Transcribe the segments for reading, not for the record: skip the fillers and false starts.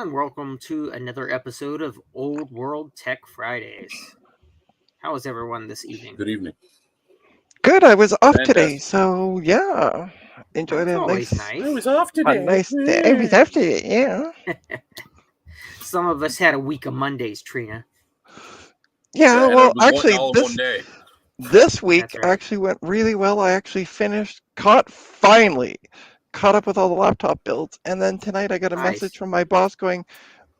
and welcome to another episode of Old World Tech Fridays. How is everyone this evening? Good evening. Good. I was off today, Fantastic. so yeah, enjoyed That's a always nice, I nice. was off a today. nice day. I was off today. Yeah, Some of us had a week of Mondays, Trina. yeah. And Well, it was actually, all in one day. this week That's right. actually went really well. I actually finally caught up with all the laptop builds, and then tonight I got a Nice. message from my boss going,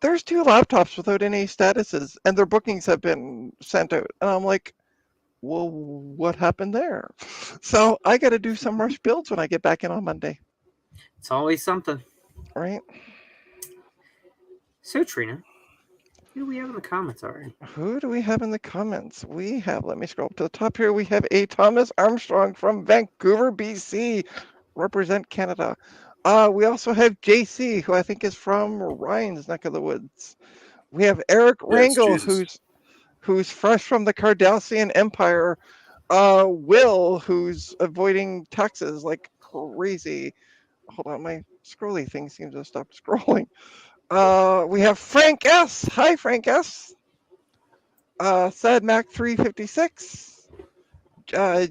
"There's 2 laptops without any statuses, and their bookings have been sent out." And I'm like, "Well, what happened there?" So I got to do some rush builds when I get back in on Monday, It's always something. right? So, Trina, who do we have in the comments already? Who do we have in the comments? We have, let me scroll up to the top here. We have a Thomas Armstrong from Vancouver, BC, represent Canada. We also have JC, who I think is from Ryan's neck of the woods. We have Eric Yes, Rangel, Jesus. who's fresh from the Cardassian Empire. Will, who's avoiding taxes like crazy. Hold on, my scrolly thing seems to stop scrolling. We have Frank S. Hi, Frank S. Sad Mac 356.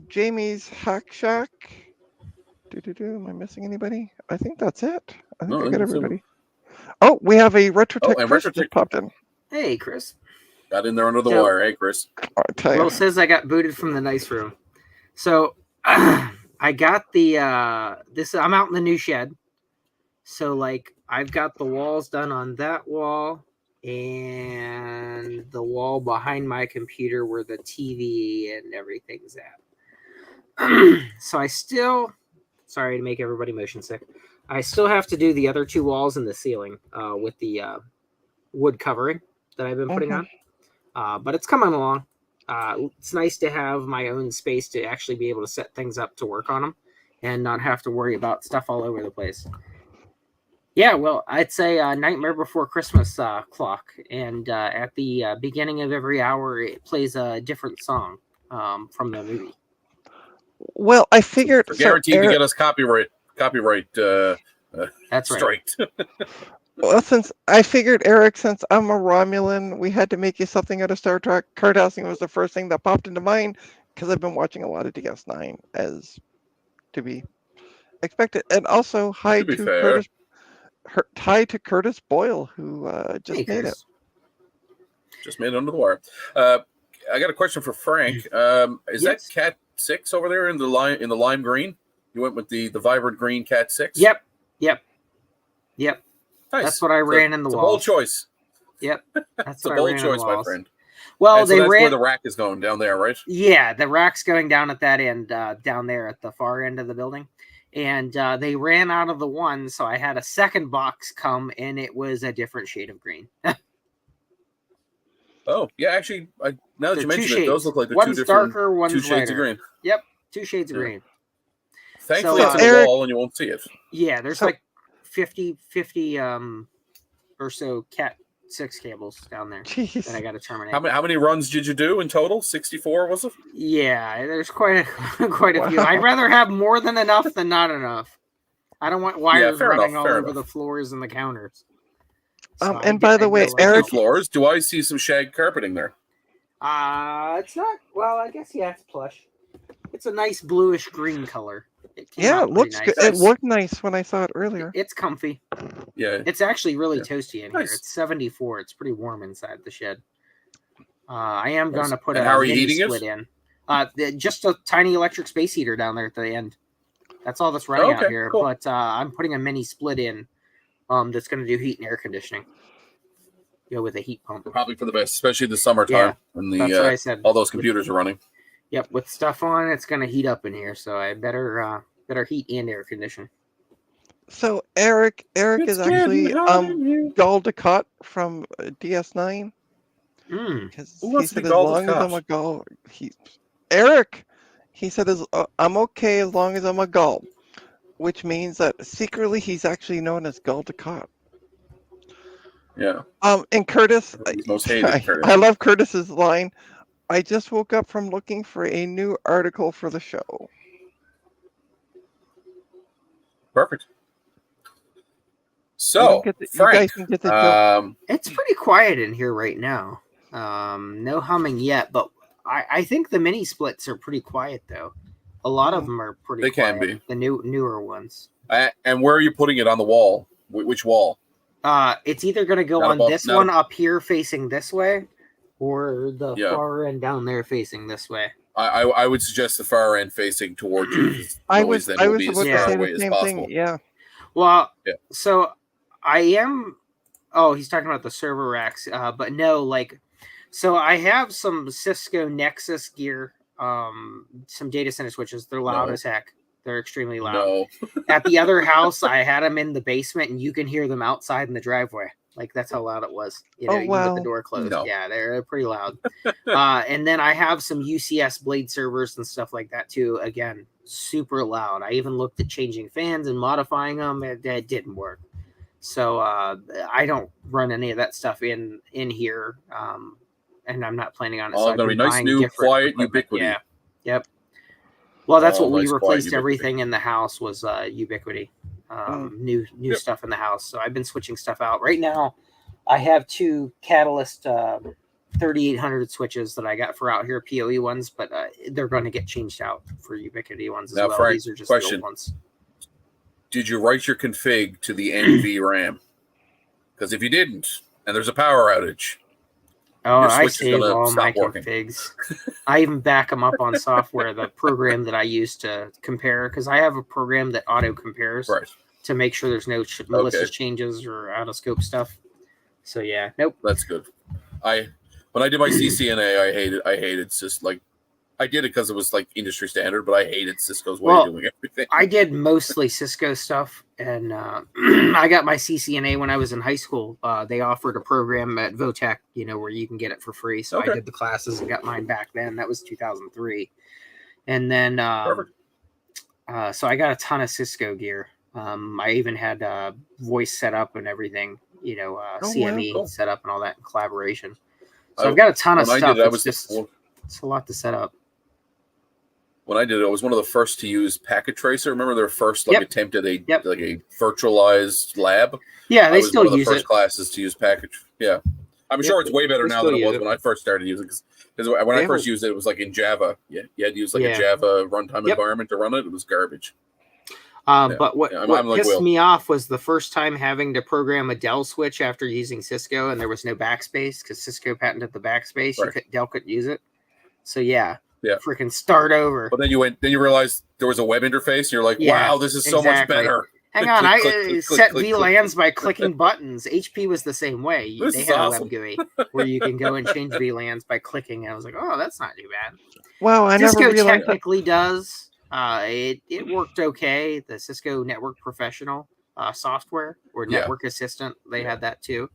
Jamie's Hack Shack. Am I missing anybody? I think that's it. I think No, I I got think so. everybody. Oh, we have a Retrotech and Chris Retrotech- just popped in. Hey, Chris. Got in there under the So- wire. Hey, Chris. I tell you. Will says I got booted from the nice room. So, I got the I'm out in the new shed. So, like, I've got the walls done on that wall and the wall behind my computer where the TV and everything's at. So I still, sorry to make everybody motion sick, I still have to do the other 2 walls in the ceiling with the wood covering that I've been putting on. But it's coming along. It's nice to have my own space to actually be able to set things up to work on them and not have to worry about stuff all over the place. Yeah, well, I'd say Nightmare Before Christmas clock. And at the beginning of every hour, it plays a different song from the movie. Well, I figured. So guaranteed to get us copyright That's right. striked. Well, since I figured, Eric, since I'm a Romulan, we had to make you something out of Star Trek. Cardassian was the first thing that popped into mind because I've been watching a lot of DS9, as to be expected. And also, hi To be to fair. Curtis. Hi to Curtis Boyle, who just Hey, made it. Chris. Just made it under the wire. I got a question for Frank. Is that Yes. Cat 6 over there in the lime green? You went with the vibrant green Cat 6? Yep. Nice. That's what I ran in the It's walls. a bold choice. Yep. That's It's a what I bold ran in choice, the my walls. friend. Well, And so they that's ran. where the rack is going down there, right? Yeah, the rack's going down at that end, down there at the far end of the building. And they ran out of the one, so I had a second box come, and it was a different shade of green. Oh, yeah, actually, now that They're you 2 mention shades. it, those look like the one's two different darker, one's 2 shades lighter. of green. Yep, 2 shades of Yeah. green. Thankfully, So, it's in the Eric- wall and you won't see it. Yeah, there's So- like 50 or so Cat 6 cables down there that I Jeez. got to terminate. How many runs did you do in total? 64, was it? Yeah, there's quite a few. Wow. I'd rather have more than enough than not enough. I don't want wires fair running enough, all fair over enough. the floors and the counters. And by the way, go Eric- like Floors, do I see some shag carpeting there? it's not. Well, I guess yeah, it's plush. It's a nice bluish green color. It came Yeah, out it pretty looks nice. good. It looked nice when I saw it earlier. It's comfy. Yeah. It's actually really Yeah. toasty in Nice. here. It's 74. It's pretty warm inside the shed. I am going to put And a how are you mini heating it? split in. Just a tiny electric space heater down there at the end. That's all that's running out Okay, here. cool. But I'm putting a mini split in that's going to do heat and air conditioning. With a heat pump. Probably for the best, especially the summertime Yeah, when That's what I said. all those computers are running. Yep, with stuff on, it's going to heat up in here. So I better heat and air condition. So Eric It's is actually getting hot in here. Gul Dukat from DS9. Because Who he wants to said be as Gul long as I'm Dukat? a Gul, Eric, he said I'm okay as long as I'm a Gul, which means that secretly he's actually known as Gul Dukat. Yeah. And Curtis, He's most hated, Curtis. I love Curtis's line. I just woke up from looking for a new article for the show. Perfect. So, you Frank, guys can get the joke. It's pretty quiet in here right now. No humming yet, but I think the mini splits are pretty quiet though. A lot of them are pretty They quiet. can be. The newer ones. And where are you putting it on the wall? Which wall? It's either going to go Not on above- this not one up here facing this way, or the Yeah. far end down there facing this way. I would suggest the far end facing towards you. 'Cause I noise was then I will was be as about to far say away the as same possible. thing. Yeah. Well, Yeah. so I am. Oh, he's talking about the server racks, but no, like, so I have some Cisco Nexus gear, some data center switches. They're loud No. as heck. They're extremely loud. No. At the other house, I had them in the basement, and you can hear them outside in the driveway. Like that's how loud it was. You know, Oh, even with the wow. door closed. No. Yeah, they're pretty loud. And then I have some UCS blade servers and stuff like that too. Again, super loud. I even looked at changing fans and modifying them. It didn't work. So I don't run any of that stuff in here, and I'm not planning on it. Oh, So it's gonna be I've been nice, buying new, different quiet equipment. Ubiquity. Yeah. Yep. Well, that's Oh, what we nice, quiet replaced. Ubiquity. Everything in the house was Ubiquity. New Yep. stuff in the house. So I've been switching stuff out. Right now, I have two Catalyst 3800 switches that I got for out here, PoE ones, but they're going to get changed out for Ubiquity ones as Now, well. Frank, These are just the question. old ones. Did you write your config to the NVRAM? Because if you didn't, and there's a power outage, Oh, your I switch is save gonna all my stop working. configs. I even back them up on software, the program that I use to compare, because I have a program that auto compares right? to make sure there's no malicious changes or out of scope stuff. So yeah, nope. That's good. When I did my CCNA, I hated Cisco. Like, I did it because it was like industry standard, but I hated Cisco's way of doing everything. I did mostly Cisco stuff, and I got my CCNA when I was in high school. They offered a program at Votech, you know, where you can get it for free. So Okay. I did the classes and got mine back then. That was 2003, and then so I got a ton of Cisco gear. I even had voice set up and everything, you know, CME cool. set up and all that in collaboration. So I've got a ton of when I stuff. did it, I It's was just it's a lot to set up. When I did it, I was one of the first to use Packet Tracer. Remember their first attempt at a virtualized lab? Yeah, they I was still one of the use first it. classes to use Packet. Yeah, I'm sure it's way better they now still than it use was it. when I first started using it. Because when I first used it, it was like in Java. Yeah, you had to use like a Java runtime environment to run it. It was garbage. But what like pissed Will. me off was the first time having to program a Dell switch after using Cisco, and there was no backspace because Cisco patented the backspace. Right. Dell couldn't use it. So yeah, Yeah. freaking start over. But then you realized there was a web interface. And you're like, wow, this is so much better. Hang Click, on, click, I click, click, set click, VLANs by clicking buttons. HP was the same way. This They is had awesome. a web GUI where you can go and change VLANs by clicking. And I was like, oh, that's not too bad. Wow, I Cisco never realized. technically does. It worked okay. The Cisco Network Professional software or Network Assistant, they had that too.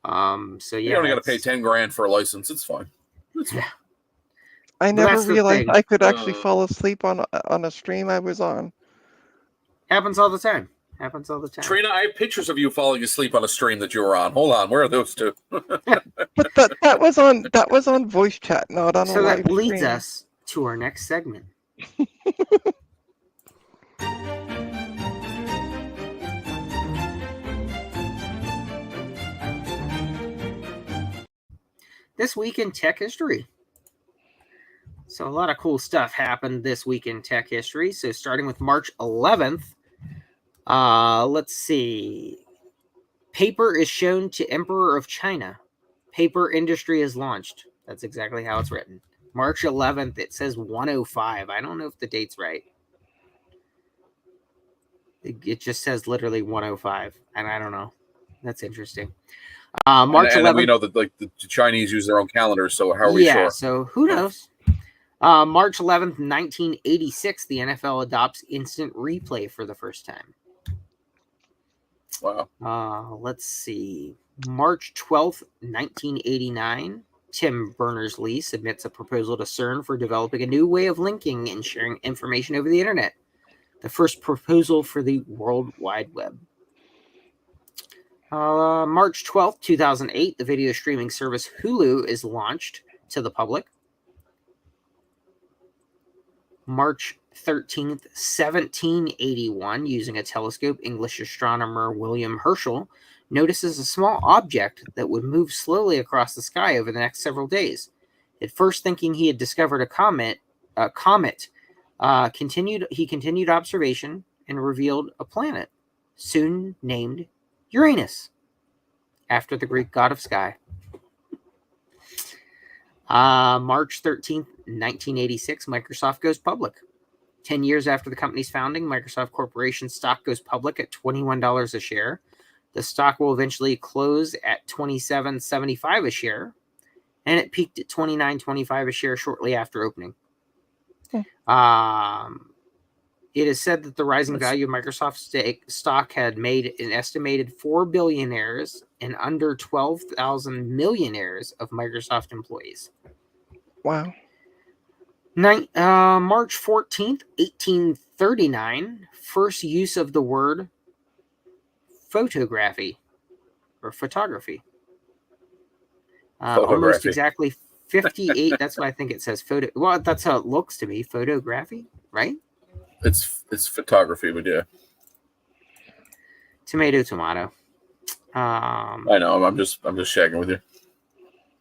So yeah, you only got to pay $10,000 for a license. It's fine. It's fine. I never that's the realized thing. I could actually fall asleep on a stream I was on. Happens all the time. Happens all the time. Trina, I have pictures of you falling asleep on a stream that you were on. Hold on, where are those two? But that was on voice chat, not on a So live that leads stream. us to our next segment. This week in tech history. So a lot of cool stuff happened this week in tech history. So starting with March 11th, let's see. Paper is shown to Emperor of China. Paper industry is launched. That's exactly how it's written. March 11th, it says 105. I don't know if the date's right. It just says literally 105, and I don't know. That's interesting. March 11th. And we know that like the Chinese use their own calendars, so how are we sure? So who knows? March 11th, 1986, the NFL adopts instant replay for the first time. Wow. Let's see. March 12th, 1989, Tim Berners-Lee submits a proposal to CERN for developing a new way of linking and sharing information over the internet. The first proposal for the World Wide Web. March 12th, 2008, the video streaming service Hulu is launched to the public. March 13th, 1781, using a telescope, English astronomer William Herschel notices a small object that would move slowly across the sky over the next several days. At first thinking he had discovered a comet, he continued observation and revealed a planet, soon named Uranus, after the Greek god of sky. March 13th, 1986, Microsoft goes public. 10 years after the company's founding, Microsoft Corporation stock goes public at $21 a share. The stock will eventually close at $27.75 a share, and it peaked at $29.25 a share shortly after opening. It is said that the rising value of Microsoft stock had made an estimated 4 billionaires and under 12,000 millionaires of Microsoft employees. Wow. March 14th, 1839, first use of the word photography or photography. Almost exactly 58. That's what I think it says. Well, that's how it looks to me. Photography, right? It's photography, but yeah. Tomato. I know. I'm just shagging with you.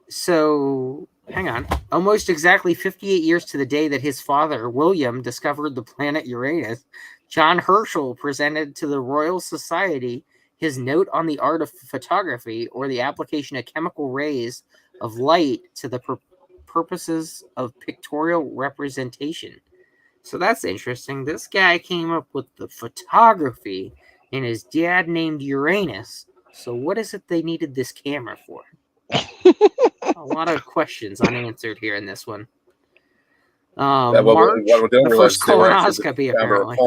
So hang on. Almost exactly 58 years to the day that his father, William, discovered the planet Uranus, John Herschel presented to the Royal Society his note on the art of photography, or the application of chemical rays of light to the purposes of pictorial representation. So that's interesting. This guy came up with the photography, and his dad named Uranus. So what is it they needed this camera for? A lot of questions unanswered here in this one. March, the first colonoscopy, apparently.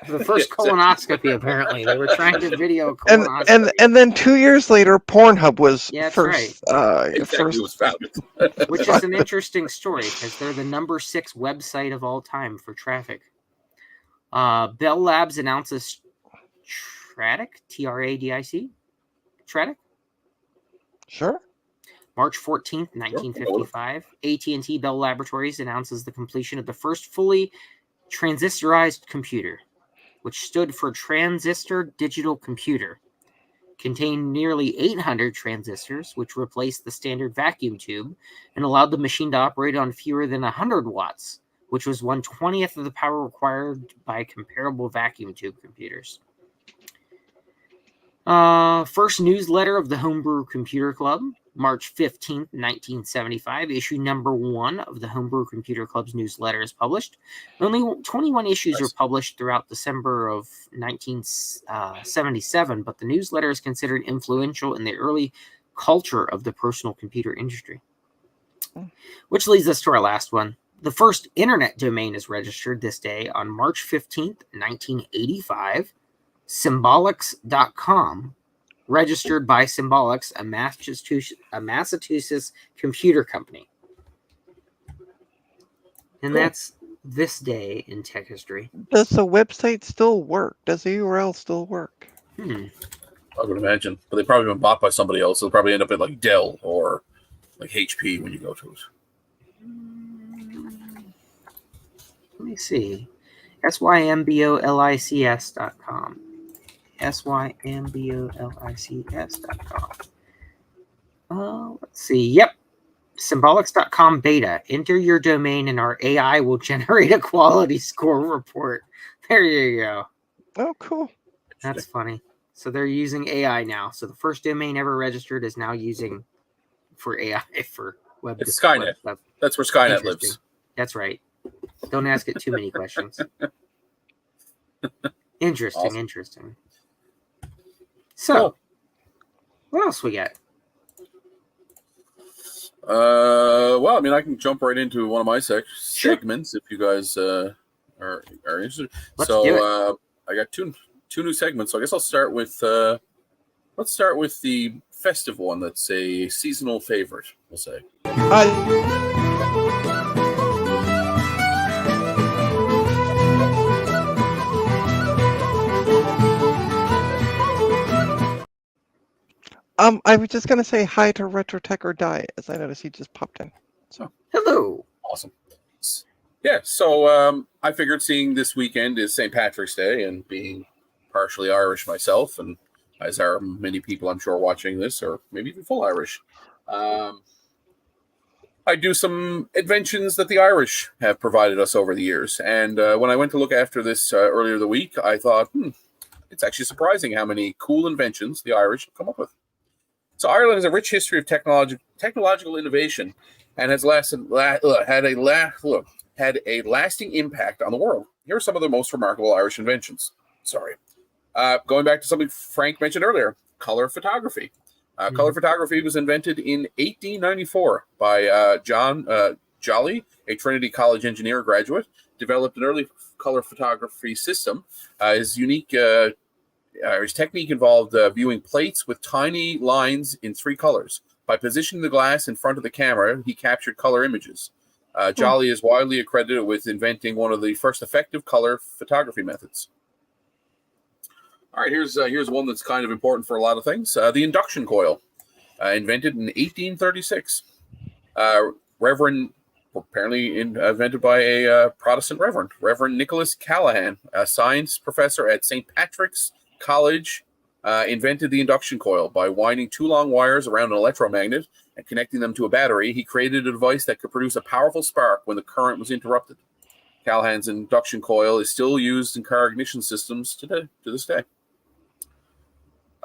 The first colonoscopy, apparently. They were trying to video colonoscopy. And then 2 years later, Pornhub was first. Exactly, was founded. Which is an interesting story, because they're the number 6 website of all time for traffic. Bell Labs announces Tradic, Tradic? Tradic? Sure. March 14th, 1955, AT&T Bell Laboratories announces the completion of the first fully transistorized computer, which stood for Transistor Digital Computer. Contained nearly 800 transistors, which replaced the standard vacuum tube and allowed the machine to operate on fewer than 100 watts, which was 1/20th of the power required by comparable vacuum tube computers. First newsletter of the Homebrew Computer Club, March 15th, 1975. Issue number 1 of the Homebrew Computer Club's newsletter is published. Only 21 issues were published throughout December of 1977, but the newsletter is considered influential in the early culture of the personal computer industry. Which leads us to our last one. The first internet domain is registered this day on March 15th, 1985. Symbolics.com, registered by Symbolics, a Massachusetts computer company. And that's this day in tech history. Does the website still work? Does the URL still work? I would imagine. But they've probably been bought by somebody else. They'll probably end up at like Dell or like HP when you go to it. Let me see. SYMBOLICS.com. SYMBOLICS.com. Let's see. Yep. Symbolics.com beta. Enter your domain and our AI will generate a quality score report. There you go. Oh, cool. That's funny. So they're using AI now. So the first domain ever registered is now using for AI for web. It's Skynet. Web. That's where Skynet lives. That's right. Don't ask it too many questions. Interesting. Awesome. Interesting. So, what else we got? Well, I mean, I can jump right into one of my segments if you guys are interested. Let's do it. I got two new segments. So I guess I'll start with let's start with the festive one. That's a seasonal favorite, we'll say. I was just going to say hi to Retro Tech or Die, as I noticed he just popped in. So hello. Awesome. Yeah, so I figured seeing this weekend is St. Patrick's Day and being partially Irish myself, and as are many people I'm sure watching this, or maybe even full Irish, I do some inventions that the Irish have provided us over the years. And when I went to look after this earlier the week, I thought, it's actually surprising how many cool inventions the Irish have come up with. So Ireland has a rich history of technological innovation and has had a lasting impact on the world. Here are some of the most remarkable Irish inventions. Going back to something Frank mentioned earlier, color photography. Color photography was invented in 1894 by John Jolly, a Trinity College engineer graduate, developed an early color photography system. His technique involved viewing plates with tiny lines in 3 colors. By positioning the glass in front of the camera, he captured color images. Jolly is widely accredited with inventing one of the first effective color photography methods. All right, here's one that's kind of important for a lot of things. The induction coil, invented in 1836. Apparently invented by a Protestant Reverend Nicholas Callahan, a science professor at St. Patrick's College, invented the induction coil by winding 2 long wires around an electromagnet and connecting them to a battery. He created a device that could produce a powerful spark when the current was interrupted. Callahan's induction coil is still used in car ignition systems to this day.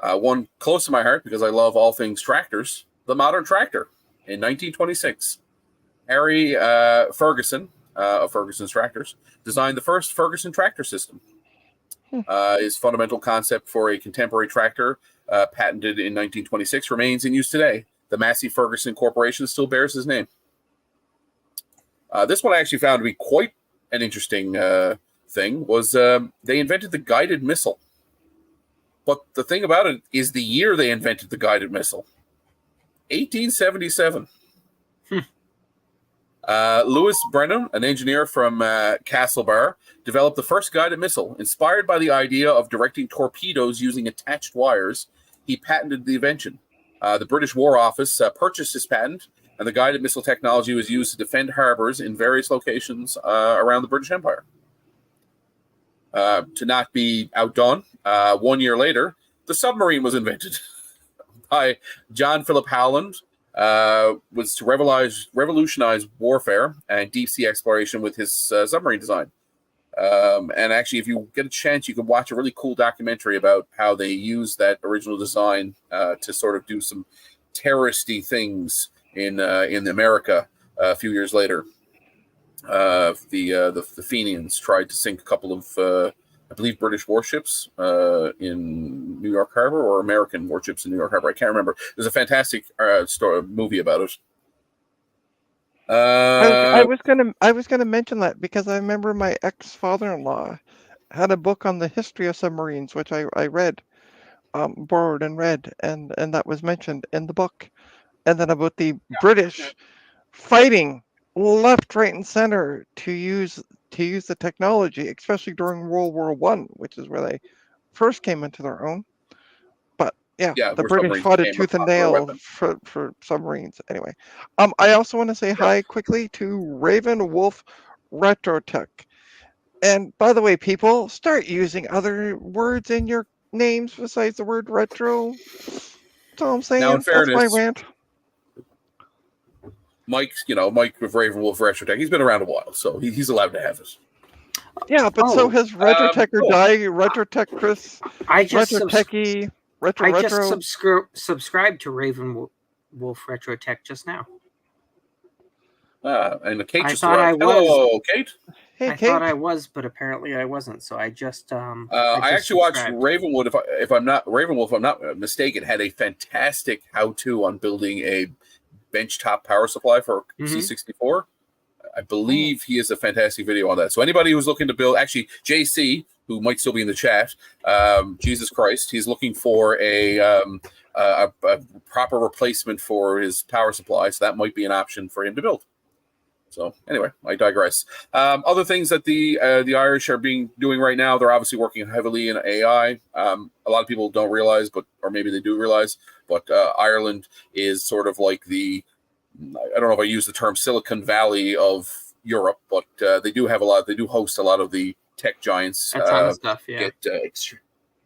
One close to my heart because I love all things tractors, the modern tractor. In 1926, Harry Ferguson of Ferguson's Tractors designed the first Ferguson tractor system. His fundamental concept for a contemporary tractor, patented in 1926, remains in use today. The Massey Ferguson Corporation still bears his name. This one I actually found to be quite an interesting thing. Was they invented the guided missile. But the thing about it is the year they invented the guided missile, 1877. Louis Brennan, an engineer from Castlebar, developed the first guided missile. Inspired by the idea of directing torpedoes using attached wires, he patented the invention. The British War Office purchased his patent, and the guided missile technology was used to defend harbors in various locations around the British Empire. To not be outdone, 1 year later, the submarine was invented by John Philip Howland. Was to revolutionize warfare and deep sea exploration with his submarine design. And actually, if you get a chance, you can watch a really cool documentary about how they used that original design to sort of do some terroristy things in America a few years later. The Fenians tried to sink a couple of, I believe, British warships in New York Harbor, or American warships in New York Harbor. I can't remember. There's a fantastic movie about it. I was gonna mention that because I remember my ex-father-in-law had a book on the history of submarines, which I read, borrowed and read, and that was mentioned in the book, and then about the British fighting left, right, and center to use the technology, especially during World War I, which is where they first came into their own. But yeah, the British fought it tooth and nail for submarines. Anyway, I also want to say hi quickly to Raven Wolf Retrotech. And by the way, people, start using other words in your names besides the word retro. That's all I'm saying. Now, in fairness, that's my rant. Mike with Raven Wolf Retrotech, he's been around a while, so he's allowed to have it. Yeah, but so has Retrotech or Die, Retrotech Chris, Retrotechy, Retro. I just subscribed to Raven Wolf Retrotech just now. And Kate just arrived. Hello, Kate. Hey, I Kate. thought I was, but apparently I wasn't. So I just I actually watched Ravenwood. If I'm not mistaken, had a fantastic how-to on building a benchtop power supply for C64. I believe he has a fantastic video on that. So anybody who's looking to build, actually JC, who might still be in the chat, Jesus Christ, he's looking for a proper replacement for his power supply. So that might be an option for him to build. So anyway, I digress. Other things that the Irish are doing right now, they're obviously working heavily in AI. A lot of people don't realize, or maybe they do realize, but Ireland is sort of like I don't know if I use the term Silicon Valley of Europe, but they do host a lot of the tech giants. A ton of stuff, yeah. Get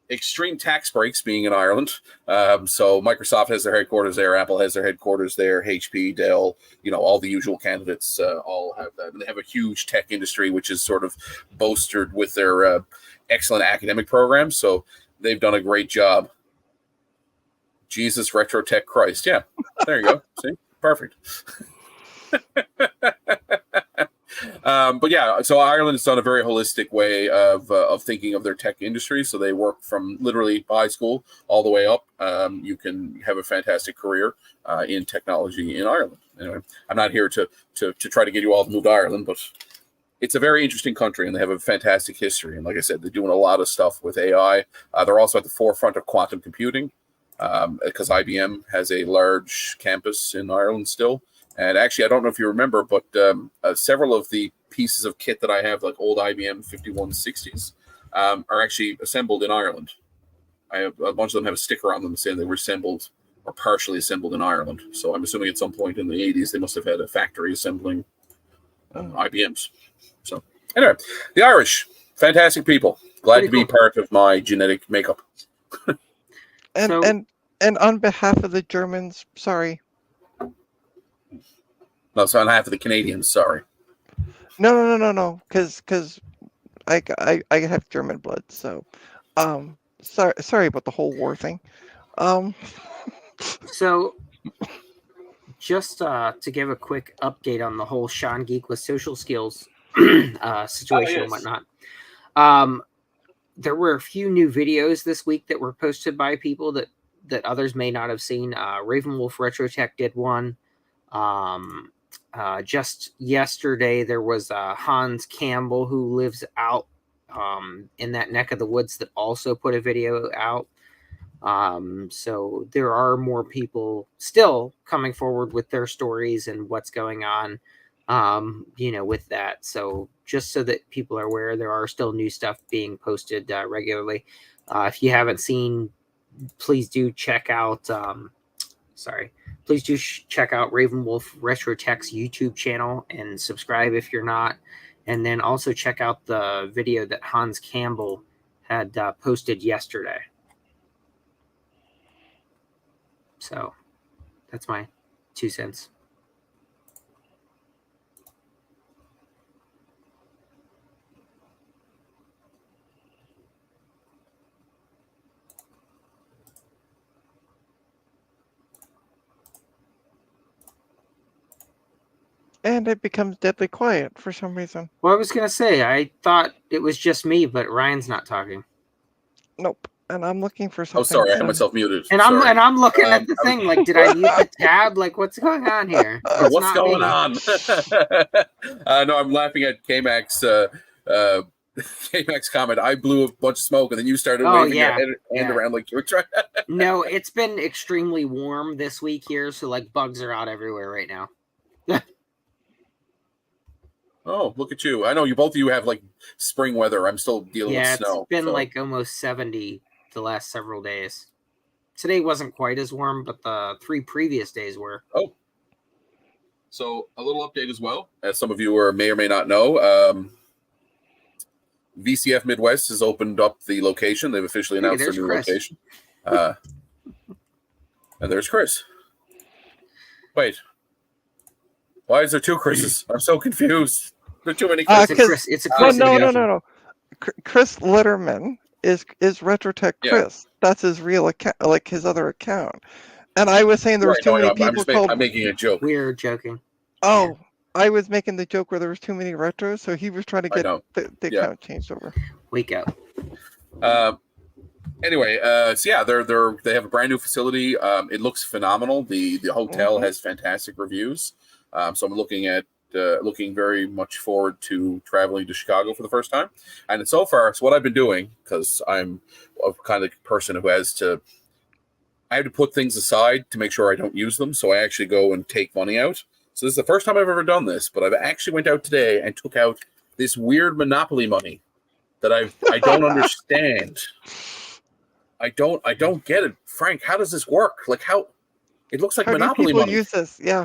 extreme tax breaks being in Ireland. So Microsoft has their headquarters there, Apple has their headquarters there, HP, Dell, all the usual candidates all have that. And they have a huge tech industry, which is sort of bolstered with their excellent academic programs. So they've done a great job. Jesus, Retro Tech Christ. Yeah, there you go. See? Perfect. But yeah, so Ireland has done a very holistic way of thinking of their tech industry. So they work from literally high school all the way up. You can have a fantastic career in technology in Ireland. Anyway, I'm not here to try to get you all to move to Ireland, but it's a very interesting country, and they have a fantastic history. And like I said, they're doing a lot of stuff with AI. They're also at the forefront of quantum computing because IBM has a large campus in Ireland still. And actually, I don't know if you remember, but several of the pieces of kit that I have, like old IBM 5160s, are actually assembled in Ireland. I have a bunch of them have a sticker on them saying they were assembled or partially assembled in Ireland. So I'm assuming at some point in the 80s, they must have had a factory assembling IBMs. So anyway, the Irish, fantastic people. Glad to be part of my genetic makeup. And on behalf of the Germans, sorry. No, so on behalf of the Canadians, sorry. No. Because I have German blood, so sorry about the whole war thing. So just to give a quick update on the whole Sean Geek with social skills situation and whatnot. There were a few new videos this week that were posted by people that others may not have seen. Ravenwolf Retrotech did one. Just yesterday, there was Hans Campbell, who lives out in that neck of the woods, that also put a video out. So there are more people still coming forward with their stories and what's going on, with that. So just so that people are aware, there are still new stuff being posted regularly. If you haven't seen, please do check out, please do check out Ravenwolf Retrotech's YouTube channel and subscribe if you're not. And then also check out the video that Hans Campbell had posted yesterday. So that's my 2 cents. And it becomes deadly quiet for some reason. Well, I was going to say, I thought it was just me, but Ryan's not talking. Nope. And I'm looking for something. Oh, sorry, I had myself muted. And I'm looking at the thing, like, did I mute the tab? Like, what's going on here? What's going on? No, I'm laughing at K-Mac's comment. I blew a bunch of smoke, and then you started waving your hand around like you were trying. No, it's been extremely warm this week here, so like bugs are out everywhere right now. Oh, look at you. I know both of you have like spring weather. I'm still dealing with snow. It's been like almost 70 the last several days. Today wasn't quite as warm, but the 3 previous days were. Oh. So a little update as well, as some of you may or may not know. VCF Midwest has opened up the location. They've officially announced their new location. And there's Chris. Wait. Why is there 2 Chris's? I'm so confused. There are too many Chris's. It's a Chris. No. Chris Litterman is Retrotech Chris. Yeah. That's his real account, like his other account. And I was saying there was too many people I'm making a joke. We're joking. Oh, yeah. I was making the joke where there was too many retros, so he was trying to get the account changed over. Wake up. Anyway, so yeah, they have a brand new facility. It looks phenomenal. The hotel has fantastic reviews. So I'm looking very much forward to traveling to Chicago for the first time. And so far, what I've been doing, because I'm a kind of person who I have to put things aside to make sure I don't use them. So I actually go and take money out. So this is the first time I've ever done this, but I've actually went out today and took out this weird Monopoly money that I don't understand. I don't get it. Frank, how does this work? Like how it looks like Monopoly money. Use this? Yeah.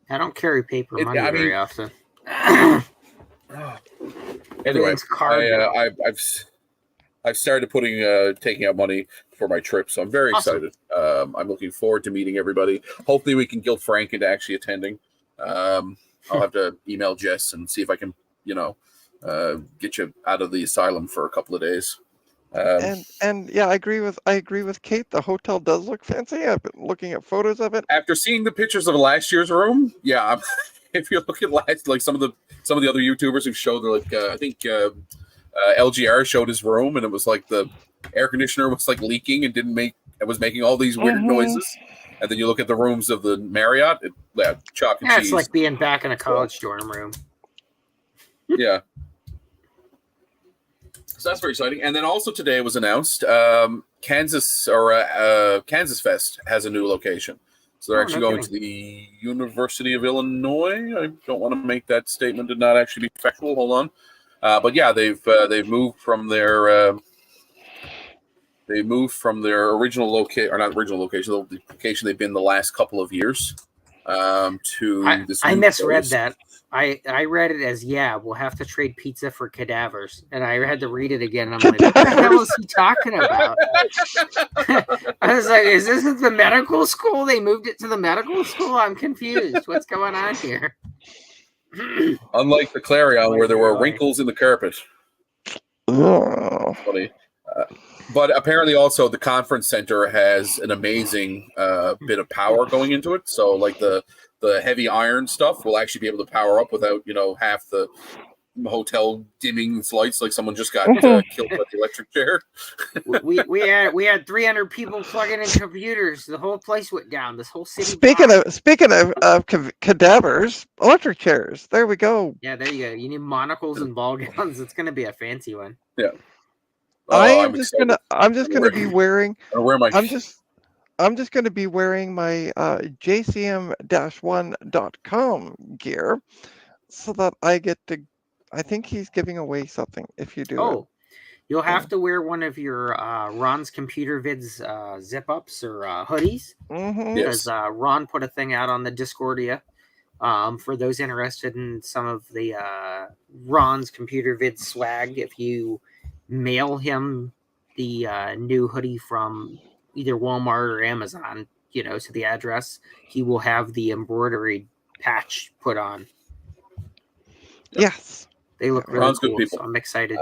I don't carry paper money very often. Anyway, Everything's card. I've started taking out money for my trip, so I'm very Awesome. excited. I'm looking forward to meeting everybody. Hopefully, we can guilt Frank into actually attending. I'll have to email Jess and see if I can, get you out of the asylum for a couple of days. And yeah, I agree with Kate. The hotel does look fancy. I've been looking at photos of it. After seeing the pictures of last year's room, yeah, if you look at like some of the other YouTubers who showed, I think LGR showed his room, and it was like the air conditioner was like leaking and was making all these weird noises. And then you look at the rooms of the Marriott, chalk and cheese. It's like being back in a college dorm room. Yeah. So that's very exciting. And then also today was announced Kansas Fest has a new location. So they're actually going to the University of Illinois. I don't want to make that statement and not actually be factual. Hold on. But yeah, they've moved from their original location, or not original location, the location they've been the last couple of years. To this. I misread that. I read it as, we'll have to trade pizza for cadavers. And I had to read it again. And I'm like, what the hell is he talking about? I was like, is this the medical school? They moved it to the medical school? I'm confused. What's going on here? Unlike the Clarion, where there were wrinkles in the carpet. Funny. But apparently also the conference center has an amazing bit of power going into it. So like the heavy iron stuff will actually be able to power up without, half the hotel dimming its lights like someone just got killed by the electric chair. we had 300 people plugging in computers. The whole place went down. This whole city. Speaking of cadavers, electric chairs. There we go. Yeah, there you go. You need monocles and ball gowns. It's going to be a fancy one. Yeah. I'm just gonna be wearing. I'm just gonna be wearing my JCM-1.com gear, so that I get to. I think he's giving away something if you do it. You'll have to wear one of your Ron's Computer Vids zip ups or hoodies, because Ron put a thing out on the Discordia. For those interested in some of the Ron's Computer Vids swag, if you mail him the new hoodie from either Walmart or Amazon, to the address, he will have the embroidery patch put on. Yes, they look really Ron's cool. Good people. So I'm excited.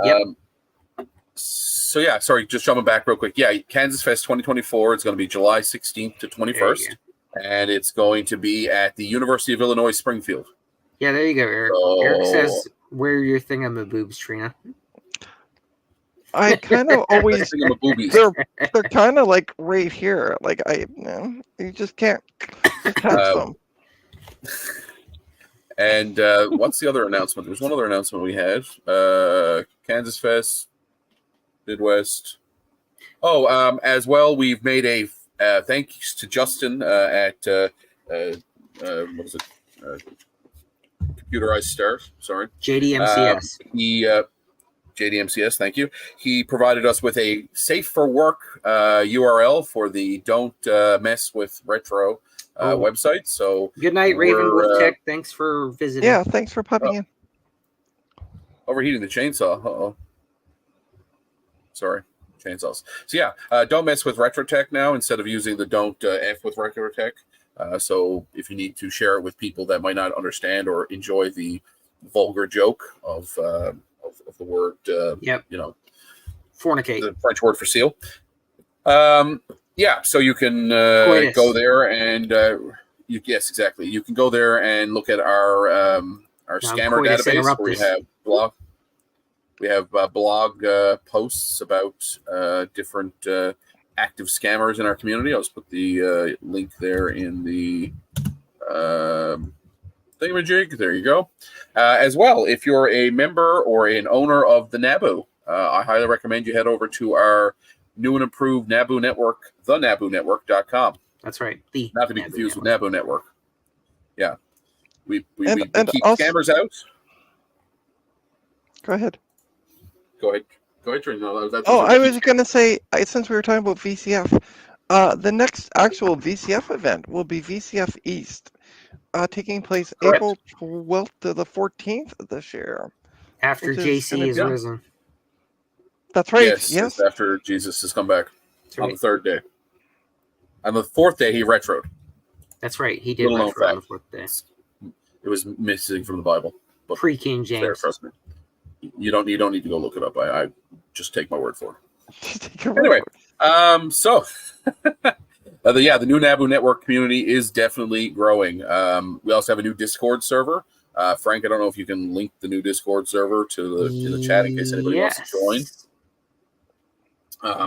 So yeah, sorry, just jumping back real quick. Yeah, Kansas Fest 2024. It's going to be July 16th to 21st, and it's going to be at the University of Illinois Springfield. Yeah, there you go, Eric. Eric says, "Wear your thingamaboobs, Trina." I kind of always they're kind of like right here. Like you just can't touch them. And what's the other announcement? There's one other announcement we had. Kansas Fest, Midwest. As well, we've made a thanks to Justin at what is it? Computerized Stars. Sorry, JDMCS. JDMCS, thank you. He provided us with a safe for work URL for the Don't Mess with Retro website. So good night, Raven Wolf Tech. Thanks for visiting. Yeah, thanks for popping in. Overheating the chainsaw. Uh-oh. Sorry, chainsaws. So yeah, don't mess with RetroTech now instead of using the don't F with RetroTech. So if you need to share it with people that might not understand or enjoy the vulgar joke of the word, fornicate, the French word for seal. So you can go there and yes, exactly. You can go there and look at our scammer database where we have blog posts about different active scammers in our community. I'll just put the link there in the thingamajig. There you go. As well, if you're a member or an owner of the NABU, I highly recommend you head over to our new and improved NABU network, thenabunetwork.com. That's right. Not to be confused with NABU Network. Yeah. We keep also, scammers out. Go ahead. Go ahead, Trina. No, I was going to say, since we were talking about VCF, the next actual VCF event will be VCF East, taking place April 12th to the 14th this year. After Which is JC gonna is be- risen. That's right. Yes, Yes. it's after Jesus has come back That's on right. the third day. On the fourth day, he retroed. That's right. He did Little known retro on the fact. 4th day. It was missing from the Bible. But Pre-King it's there, James. trust me. You don't need to go look it up. I just take my word for it. Take your word Anyway, for it. so the new Naboo network community is definitely growing. We also have a new Discord server. Frank, I don't know if you can link the new Discord server to the chat in case anybody wants to join.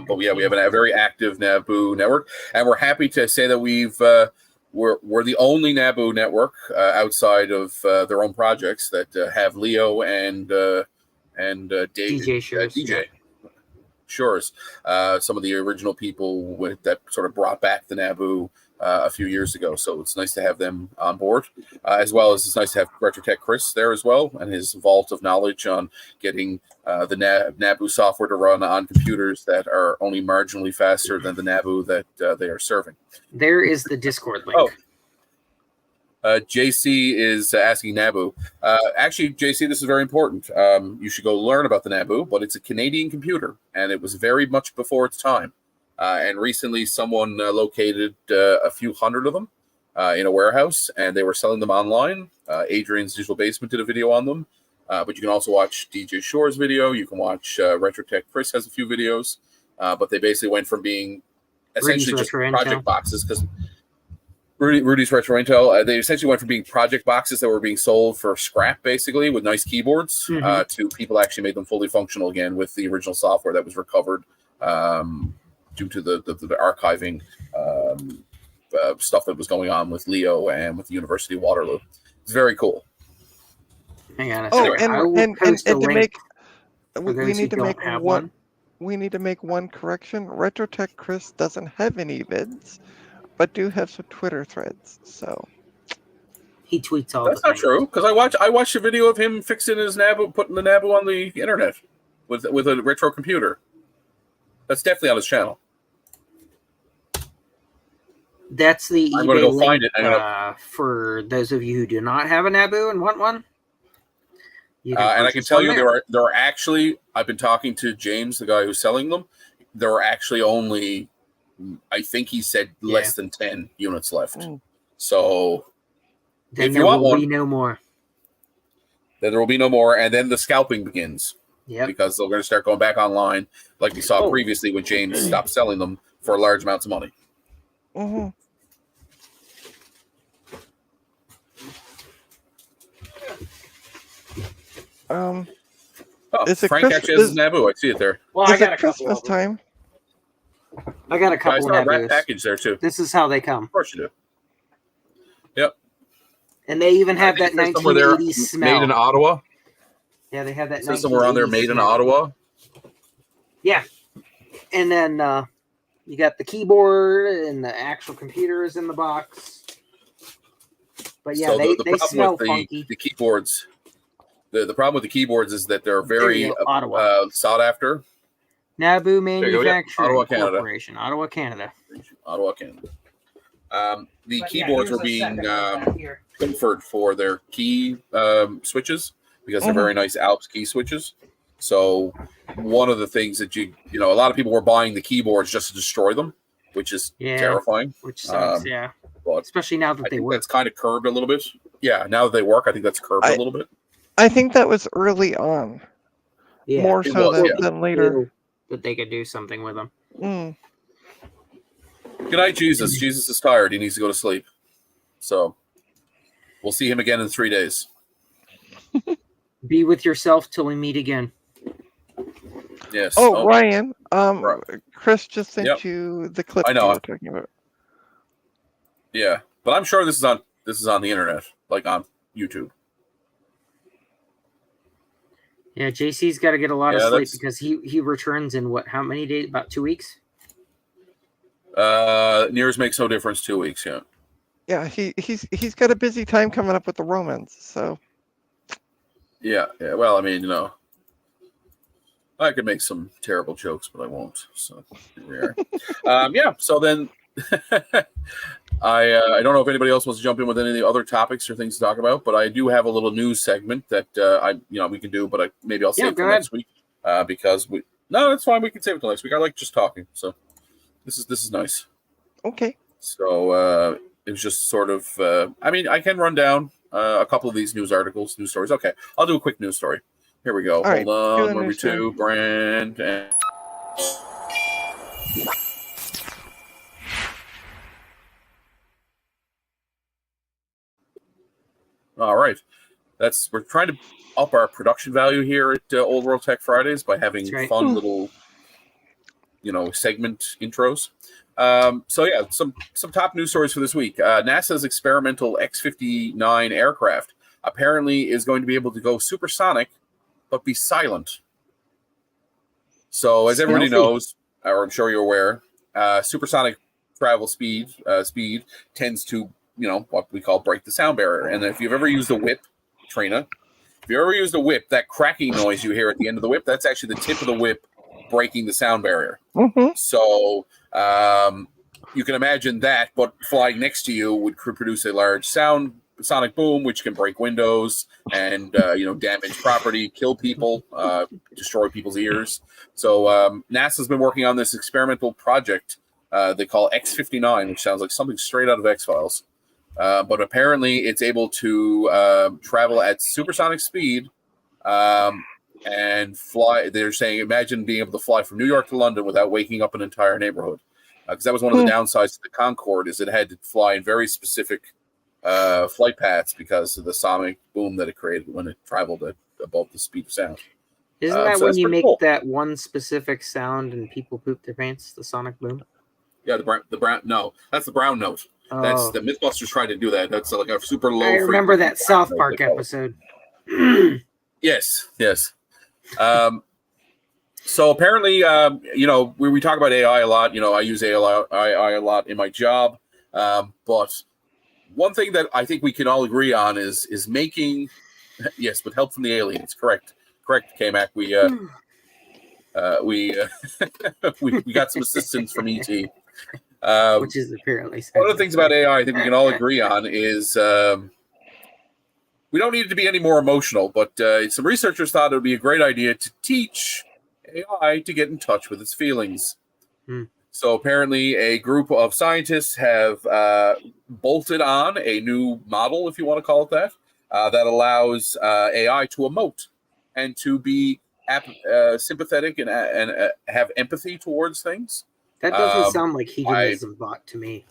But yeah, we have a very active Naboo network, and we're happy to say that we're the only Naboo network outside of their own projects that have Leo and DJ Shores, DJ Shores, some of the original people that sort of brought back the Naboo a few years ago. So it's nice to have them on board, as well as it's nice to have RetroTech Chris there as well, and his vault of knowledge on getting the Naboo software to run on computers that are only marginally faster than the Naboo that they are serving. There is the Discord link. Oh. JC is asking Naboo. Actually, JC, this is very important. You should go learn about the Naboo, but it's a Canadian computer, and it was very much before its time. And recently, someone located a few hundred of them in a warehouse, and they were selling them online. Adrian's Digital Basement did a video on them, but you can also watch DJ Shore's video. You can watch RetroTech Chris has a few videos, but they basically went from being essentially just project boxes because Rudy's Retro Intel, they essentially went from being project boxes that were being sold for scrap, basically, with nice keyboards, to people actually made them fully functional again with the original software that was recovered due to the archiving stuff that was going on with Leo and with the University of Waterloo. It's very cool. Hang on a Oh, second. and to make we need to make one. We need to make one correction. RetroTech Chris doesn't have any vids, but do have some Twitter threads. So he tweets all. That's not true, because I watched a video of him fixing his Naboo, putting the Naboo on the internet with a retro computer. That's definitely on his channel. That's the I'm eBay going to go link, find it. For those of you who do not have a Naboo and want one. And I can tell you there are actually, I've been talking to James, the guy who's selling them. There are actually only, I think he said less than 10 units left. So then if you want one, there will be no more. Then there will be no more, and then the scalping begins. Yeah, because they're going to start going back online, like we saw previously when James stopped selling them for large amounts of money. Mm-hmm. Is it Frank actually has his Naboo. I see it there. Well, I got a Christmas time. I got a couple of Naboos. package there too. This is how they come. Of course you do. Yep. And they even have that 1980s smell. Made in Ottawa. Yeah, they have that. It says somewhere on there, made in Ottawa. Yeah, and then you got the keyboard and the actual computer is in the box. But yeah, so they smell funky. The keyboards. The problem with the keyboards is that they're very sought after. Naboo Manufacturing Ottawa, Corporation, Ottawa, Canada. Ottawa, Canada. The keyboards were being conferred for their key switches because they're very nice Alps key switches. So one of the things that you know, a lot of people were buying the keyboards just to destroy them, which is terrifying. Which sucks, but especially now that they work. That's kind of curbed a little bit. Yeah, now that they work, I think that's curbed a little bit. I think that was early on. Yeah, more so than later. That they could do something with them. Good night, Jesus. Jesus is tired. He needs to go to sleep. So we'll see him again in 3 days. Be with yourself till we meet again. Yes. Oh, Ryan. Chris just sent you the clip you were talking about. Yeah, but I'm sure this is on the internet, like on YouTube. Yeah, JC's got to get a lot of sleep because he returns in how many days? About 2 weeks? Nears makes no difference. 2 weeks, yeah. Yeah, he's got a busy time coming up with the Romans, so. Yeah. Well, I mean, you know, I could make some terrible jokes, but I won't. So here we are. Yeah. So then, I don't know if anybody else wants to jump in with any of the other topics or things to talk about, but I do have a little news segment that we can do, but maybe I'll save it for next week because no, that's fine. We can save it till next week. I like just talking, so this is nice. Okay. So it was just sort of. I can run down a couple of these news stories. Okay, I'll do a quick news story. Here we go. Hold on. Where are we to? Brand and. All right, we're trying to up our production value here at Old World Tech Fridays by having fun little, segment intros. Some top news stories for this week. NASA's experimental X-59 aircraft apparently is going to be able to go supersonic, but be silent. So, as everybody knows, or I'm sure you're aware, supersonic travel speed tends to what we call break the sound barrier. And if you've ever used a whip, Trina, if you ever used a whip, that cracking noise you hear at the end of the whip, that's actually the tip of the whip breaking the sound barrier. Mm-hmm. So you can imagine that, but flying next to you would produce a large sonic boom, which can break windows and damage property, kill people, destroy people's ears. So NASA's been working on this experimental project they call X-59, which sounds like something straight out of X-Files. But apparently it's able to travel at supersonic speed and fly. They're saying, imagine being able to fly from New York to London without waking up an entire neighborhood. Because that was one of the downsides to the Concorde, is it had to fly in very specific flight paths because of the sonic boom that it created when it traveled at above the speed of sound. Isn't that when you make that one specific sound and people poop their pants, the sonic boom? Yeah, the brown. No, that's the brown note. Oh. That's the Mythbusters tried to do that. That's like a super low. I remember that South Park episode. Yes. So apparently, we talk about AI a lot. I use AI a lot in my job. But one thing that I think we can all agree on is making, yes, with help from the aliens. Correct, K-Mac. We got some assistance from ET. Which is apparently one of the things about AI I think we can all agree on is we don't need it to be any more emotional, but some researchers thought it would be a great idea to teach AI to get in touch with its feelings. So apparently a group of scientists have bolted on a new model, if you want to call it that, that allows AI to emote and to be sympathetic and have empathy towards things. That doesn't sound like hedonism bot to me.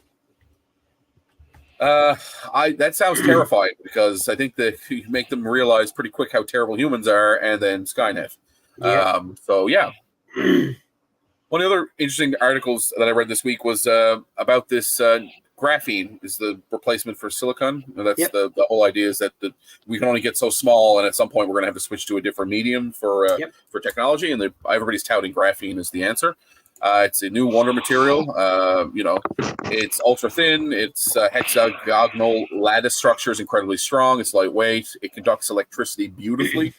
That sounds terrifying because I think that you make them realize pretty quick how terrible humans are, and then Skynet. Yep. One of the other interesting articles that I read this week was about this graphene is the replacement for silicon. That's the whole idea is that we can only get so small, and at some point we're going to have to switch to a different medium for technology. And everybody's touting graphene as the answer. It's a new wonder material. It's ultra thin. It's hexagonal lattice structure is incredibly strong. It's lightweight. It conducts electricity beautifully.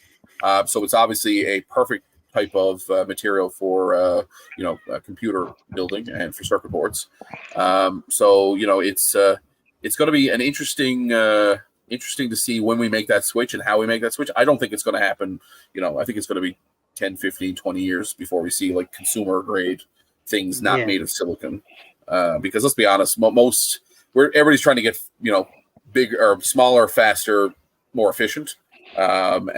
So it's obviously a perfect type of material for computer building and for circuit boards. It's going to be an interesting to see when we make that switch and how we make that switch. I don't think it's going to happen. I think it's going to be 10, 15, 20 years before we see like consumer grade things not made of silicon. Because let's be honest, everybody's trying to get, bigger or smaller, faster, more efficient. Where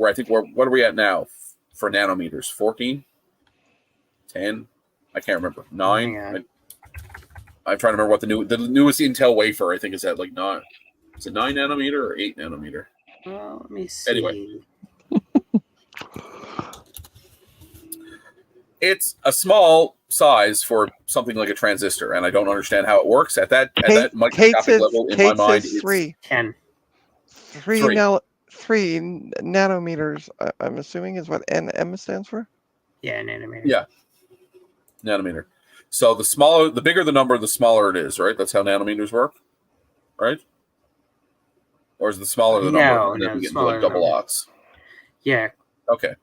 I think what are we at now for nanometers? 14? 10? I can't remember. 9? I'm trying to remember what the newest Intel wafer I think is at like 9. Is it 9 nanometer or 8 nanometer? Let me see. Anyway. It's a small size for something like a transistor, and I don't understand how it works at that microscopic level. In my mind, it's 3. 10. 3 nanometers. I'm assuming is what NM stands for. Yeah, nanometer. Yeah, nanometer. So the bigger the number, the smaller it is, right? That's how nanometers work, right? Or is the smaller the number, and then we get into like double aughts? Yeah. Okay.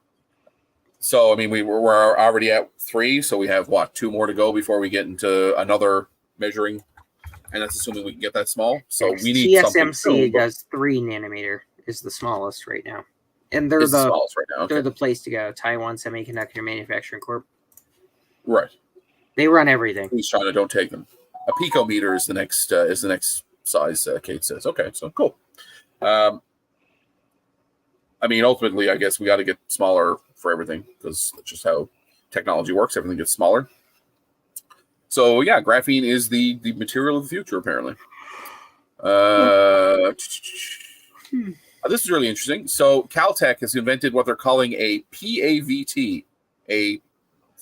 So I mean, we're already at 3, so we have 2 more to go before we get into another measuring, and that's assuming we can get that small. So we need something TSMC soon, does 3 nanometer is the smallest right now, and they're it's the the smallest right now. Okay. they're the place to go. Taiwan Semiconductor Manufacturing Corp. Right. They run everything. Who's China? Don't take them. A picometer is the next size. Kate says. Okay, so cool. I mean, ultimately, I guess we got to get smaller for everything because that's just how technology works. Everything gets smaller. So yeah, graphene is the material of the future, apparently. This is really interesting. So Caltech has invented what they're calling a PAVT, a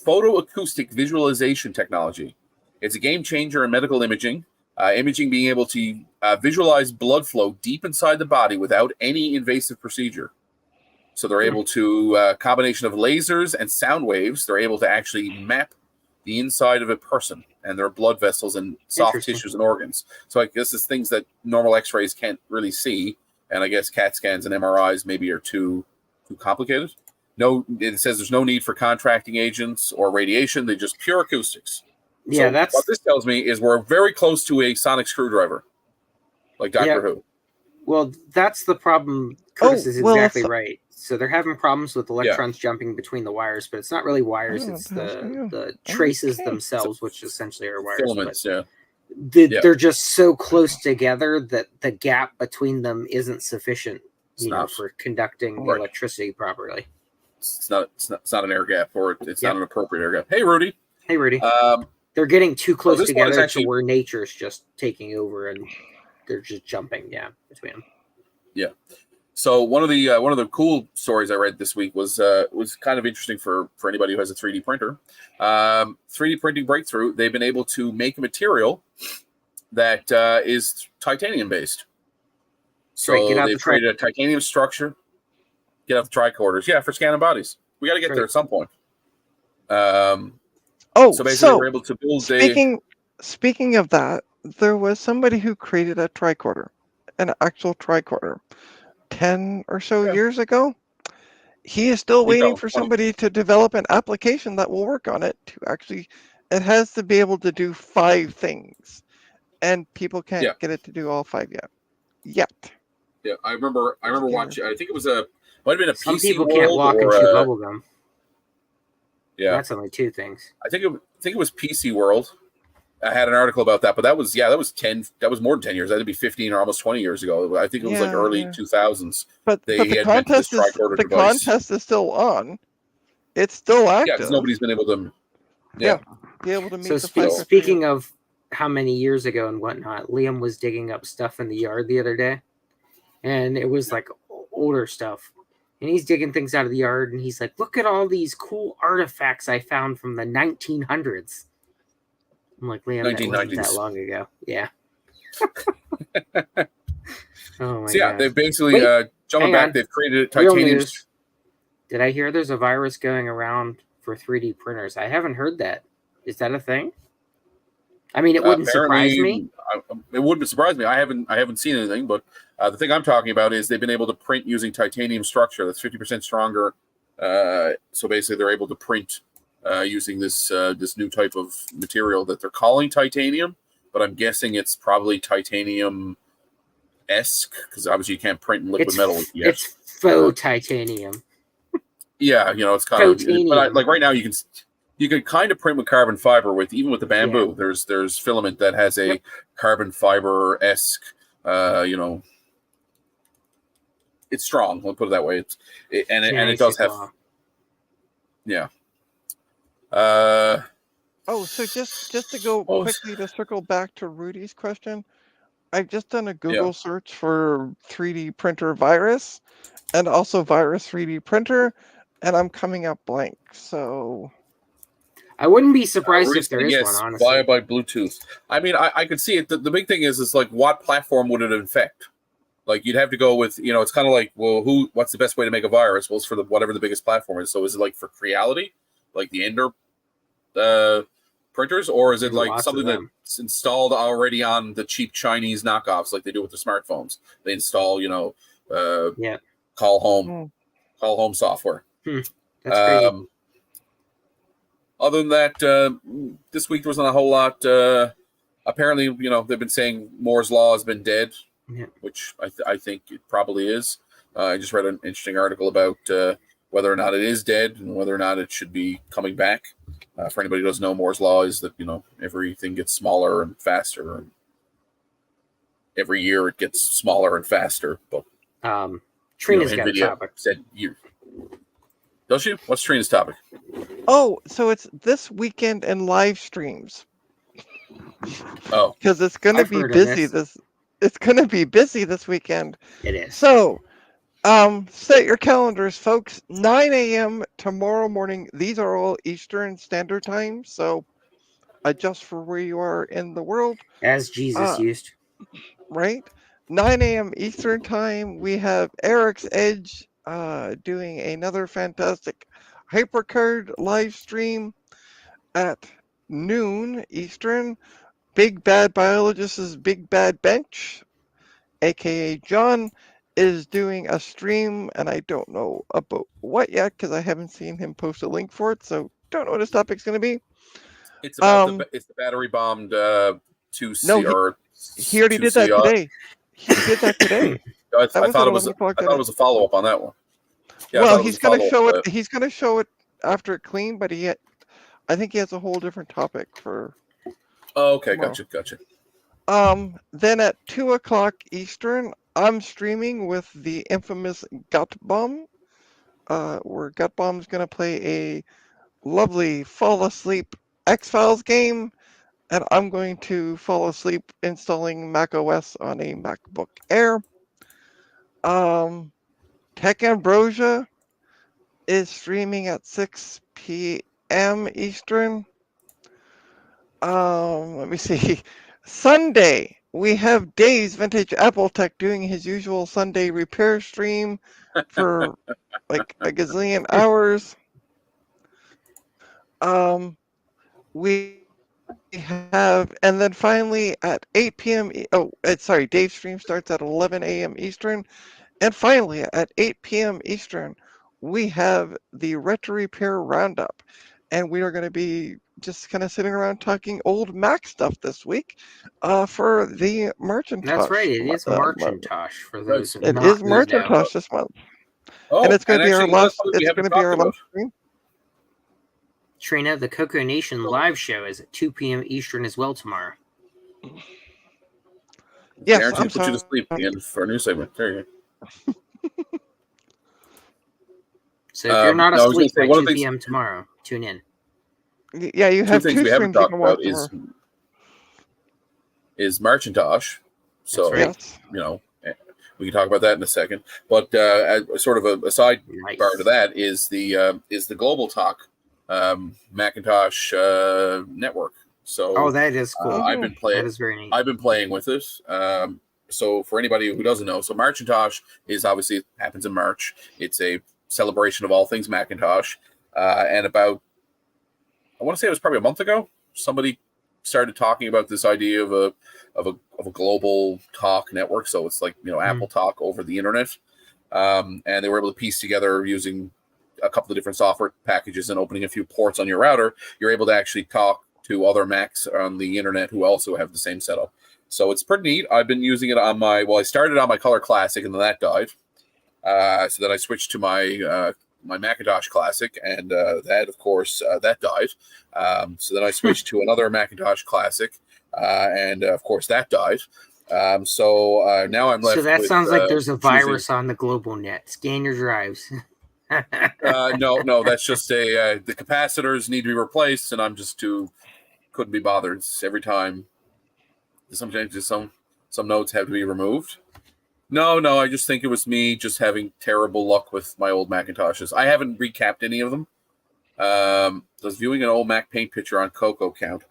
photoacoustic visualization technology. It's a game changer in medical imaging. Imaging being able to visualize blood flow deep inside the body without any invasive procedure. So they're able to, combination of lasers and sound waves, they're able to actually map the inside of a person and their blood vessels and soft tissues and organs. So I guess it's things that normal x-rays can't really see. And I guess CAT scans and MRIs maybe are too complicated. No, it says there's no need for contracting agents or radiation. They're just pure acoustics. Yeah, so that's what this tells me is we're very close to a sonic screwdriver, like Doctor Who. Well, that's the problem. Curtis is exactly right. So they're having problems with electrons jumping between the wires, but it's not really wires. It's the traces themselves, which essentially are wires. Filaments, they're just so close together that the gap between them isn't sufficient, for conducting electricity properly. It's not an air gap, or it's not an appropriate air gap. Hey, Rudy. Hey, Rudy. They're getting too close together to where nature's just taking over and they're just jumping, between them. Yeah. So one of the cool stories I read this week was kind of interesting for anybody who has a 3D printer. 3D printing breakthrough. They've been able to make a material that is titanium based. So they've created a titanium structure. Get out the tricorders. Yeah, for scanning bodies. We got to get there at some point. So basically, we're able to build Speaking of that, there was somebody who created a tricorder, an actual tricorder, 10 or so years ago. He is still waiting for somebody to develop an application that will work on it to actually. It has to be able to do 5 things, and people can't get it to do all 5 yet. Yeah, I remember watching. I think it was might have been a Some PC people World can't walk and chew bubblegum. Yeah, that's only 2 things. I think it was PC World. I had an article about that, but that was more than 10 years. That'd be 15 or almost 20 years ago. I think it was like early 2000s. But the contest is still on. It's still active. Yeah, because nobody's been able to. Be able to meet so speaking of how many years ago and whatnot, Liam was digging up stuff in the yard the other day, and it was like older stuff. And he's digging things out of the yard, and he's like, "Look at all these cool artifacts I found from the 1900s." I'm like, Liam, that wasn't that long ago. Yeah. Oh my God. They've basically jumping back. They've created titanium. Did I hear there's a virus going around for 3D printers? I haven't heard that. Is that a thing? I mean, it wouldn't surprise me. It wouldn't surprise me. I haven't seen anything, but the thing I'm talking about is they've been able to print using titanium structure that's 50% stronger. So basically, they're able to print using this new type of material that they're calling titanium, but I'm guessing it's probably titanium-esque because obviously you can't print in liquid metal yet. It's faux titanium. Yeah, it's kind of like right now you can kind of print with carbon fiber even with the bamboo. Yeah. There's filament that has a carbon fiber-esque, it's strong. We'll put it that way. It does have. Yeah. So just to go quickly to circle back to Rudy's question, I've just done a Google search for 3D printer virus and also virus 3D printer, and I'm coming up blank. So I wouldn't be surprised if there is one, honestly. Via by Bluetooth. I mean, I could see it. The big thing is like what platform would it infect? Like you'd have to go with, it's kind of like, well, what's the best way to make a virus? Well, it's for whatever the biggest platform is. So is it like for Creality, like the Ender printers, or is it like something that's installed already on the cheap Chinese knockoffs, like they do with the smartphones? They install, call home software. That's crazy. Other than that, this week there wasn't a whole lot. apparently, they've been saying Moore's law has been dead, Yeah. which I think it probably is. I just read an interesting article about whether or not it is dead and whether or not it should be coming back. For anybody who doesn't know, Moore's law is that everything gets smaller and faster, and every year it gets smaller and faster. But Trina's got a NVIDIA topic. said you. Does she? What's Trina's topic? Oh, so it's this weekend and live streams. Oh, because it's going to I've be heard of busy this. It's going to be busy this weekend. It is. So, set your calendars, folks. 9 a.m. tomorrow morning. These are all Eastern Standard Time, so adjust for where you are in the world. As Jesus used. Right? 9 a.m. Eastern Time. We have Eric's Edge doing another fantastic Hypercard live stream at noon Eastern. Big Bad Biologist's Big Bad Bench, aka John, is doing a stream, and I don't know about what yet because I haven't seen him post a link for it, so don't know what his topic's going to be. it's about it's the battery bombed 2C. No, he already did that today. He did that today. I thought it was a follow up on that one. Yeah, well, he's going to show it. He's going to show it after it clean, but I think he has a whole different topic for. Oh, okay, tomorrow. Gotcha. Then at 2:00 Eastern, I'm streaming with the infamous Gut Bomb, where Gut Bomb's gonna play a lovely fall asleep X-Files game, and I'm going to fall asleep installing Mac OS on a MacBook Air. Tech Ambrosia is streaming at 6 p.m. Eastern. Let me see. Sunday, we have Dave's Vintage Apple Tech doing his usual Sunday repair stream for like a gazillion hours. We have, and then finally at 8 p.m. Dave's stream starts at 11 a.m. Eastern. And finally at 8 p.m. Eastern, we have the Retro Repair Roundup. And we are going to be just kind of sitting around talking old Mac stuff this week for the Marchintosh. That's right. It is Marchintosh for those. It is Marchintosh this month. Oh, and it's going to be our last. It's going to be our last stream. Trina, the Coco Nation live show is at 2 p.m. Eastern as well tomorrow. Yes, Guaranteed to put you to sleep again for a new segment. There you go. So if you're not asleep by 2 p.m. tomorrow, tune in. Yeah, you have two things we haven't streams talked about is Marchintosh. So, right. we can talk about that in a second. But sort of a side bar to that is the Global Talk Macintosh network. So, that is cool. I've been playing. That is very neat. I've been playing with it. So for anybody who doesn't know, so Marchintosh is obviously happens in March. It's a celebration of all things Macintosh. And about, I want to say it was probably a month ago, somebody started talking about this idea of a global talk network. So it's like, Apple Talk over the internet. And they were able to piece together using a couple of different software packages and opening a few ports on your router. You're able to actually talk to other Macs on the internet who also have the same setup. So it's pretty neat. I've been using it on I started on my Color Classic and then that died. So then I switched to my Macintosh Classic, and that, of course, that died. So then I switched to another Macintosh Classic, and of course that died. So now I'm left. So that with, sounds like there's a virus on the global net. Scan your drives. No, that's just the capacitors need to be replaced, and I'm just couldn't be bothered. Every time, sometimes just some nodes have to be removed. No, I just think it was me just having terrible luck with my old Macintoshes. I haven't recapped any of them. Does viewing an old Mac Paint picture on Coco count?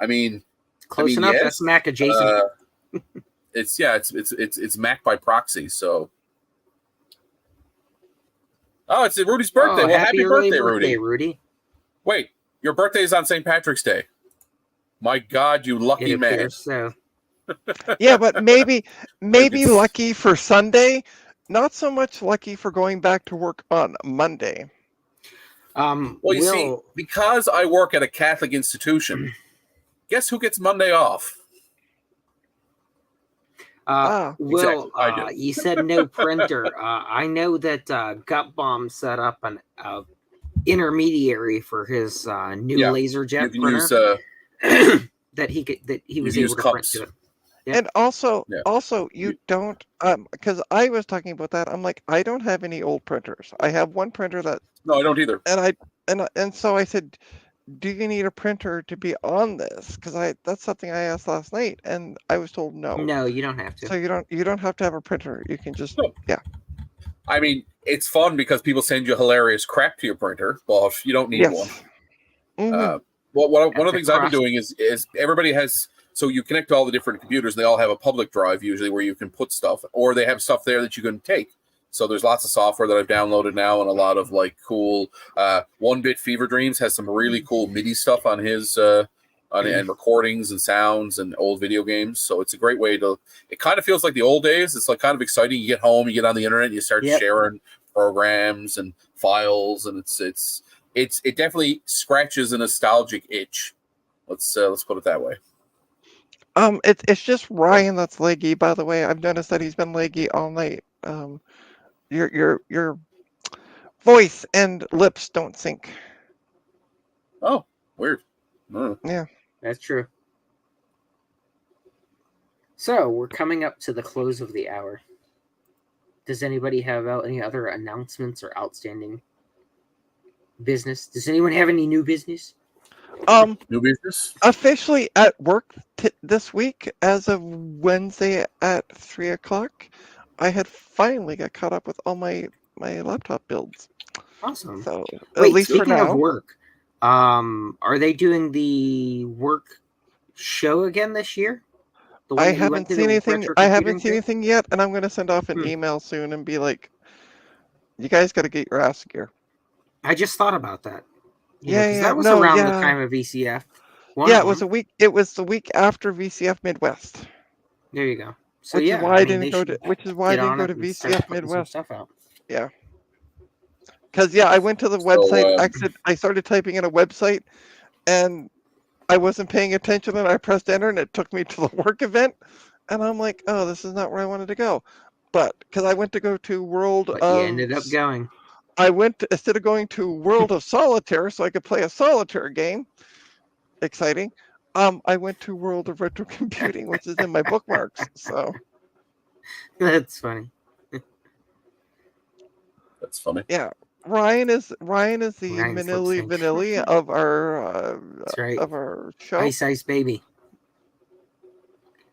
Close enough. Yes. That's Mac adjacent. It's Mac by proxy. So, it's Rudy's birthday. Well, happy birthday, Rudy. Wait, your birthday is on St. Patrick's Day. My God, you lucky man. So. Yeah, but maybe lucky for Sunday, not so much lucky for going back to work on Monday. You see, because I work at a Catholic institution, guess who gets Monday off? Will, Exactly, I do. you said no printer. I know that Gut Bomb set up an intermediary for his new Yeah, laser you jet can printer use that he was use able to print cups. to it. Yep. And also, Yeah. you don't, because I was talking about that. I'm like, I don't have any old printers. I have one printer that, No, I don't either. and so I said, do you need a printer to be on this? Because that's something I asked last night, and I was told no. No, you don't have to. So you don't have to have a printer. You can just No. yeah. I mean, it's fun because people send you hilarious crap to your printer. Well, you don't need one. Yes. Mhm. Well, one of the Epic things I've been cross. doing is everybody has. So you connect to all the different computers. And they all have a public drive usually where you can put stuff, or they have stuff there that you can take. So there's lots of software that I've downloaded now, and a lot of like cool. 1-Bit Fever Dreams has some really cool MIDI stuff on his and recordings and sounds and old video games. So it's a great way to. It kind of feels like the old days. It's like kind of exciting. You get home, you get on the internet, you start Yep. sharing programs and files, and it definitely scratches a nostalgic itch. Let's put it that way. It's just Ryan that's leggy. By the way, I've noticed that he's been leggy all night. Your voice and lips don't sync. Oh, weird. Yeah. That's true. So we're coming up to the close of the hour. Does anybody have any other announcements or outstanding business? Does anyone have any new business? New business? Officially at work this week, as of Wednesday at 3:00, I had finally got caught up with all my laptop builds. Awesome. So Wait, at least for speaking now. of work, are they doing the work show again this year? The one I that you haven't went to seen the anything. retro I haven't computing seen thing? anything yet, and I'm going to send off an email soon and be like, "You guys got to get your ass gear." I just thought about that. Yeah, that was no, around yeah. the time of VCF. Yeah, it was a week. It was the week after VCF Midwest. There you go. So Which yeah, is why I mean, didn't go to. Which is why I get didn't on go it to and start VCF putting some Midwest. stuff out. Yeah. Because I went to the website. I started typing in a website, and I wasn't paying attention, and I pressed enter, and it took me to the work event, and I'm like, oh, this is not where I wanted to go. But because I went to go to World But of, you ended up going. I went instead of going to World of Solitaire, so I could play a solitaire game. Exciting. I went to World of Retro Computing, which is in my bookmarks. So That's funny. That's funny. yeah, Ryan is the Ryan's Manili lip sync. Vanilli of our That's right. of our show. Ice Baby.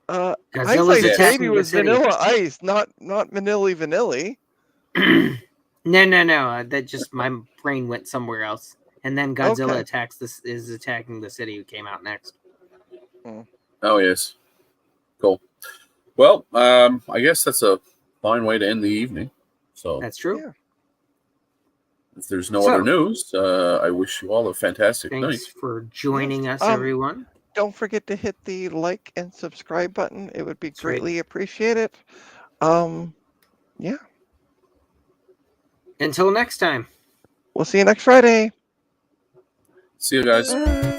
Ice Godzilla's Ice attacking Baby the was city. Vanilla Ice, not Manili Vanilli. No. That just my brain went somewhere else. And then Godzilla Okay. is attacking the city who came out next. Oh yes. Cool. Well, I guess that's a fine way to end the evening. So That's true. Yeah. If there's no other news, I wish you all a fantastic night. Thanks for joining us, everyone. Don't forget to hit the like and subscribe button. It would be greatly appreciated. Yeah. Until next time. We'll see you next Friday. See you guys. Bye.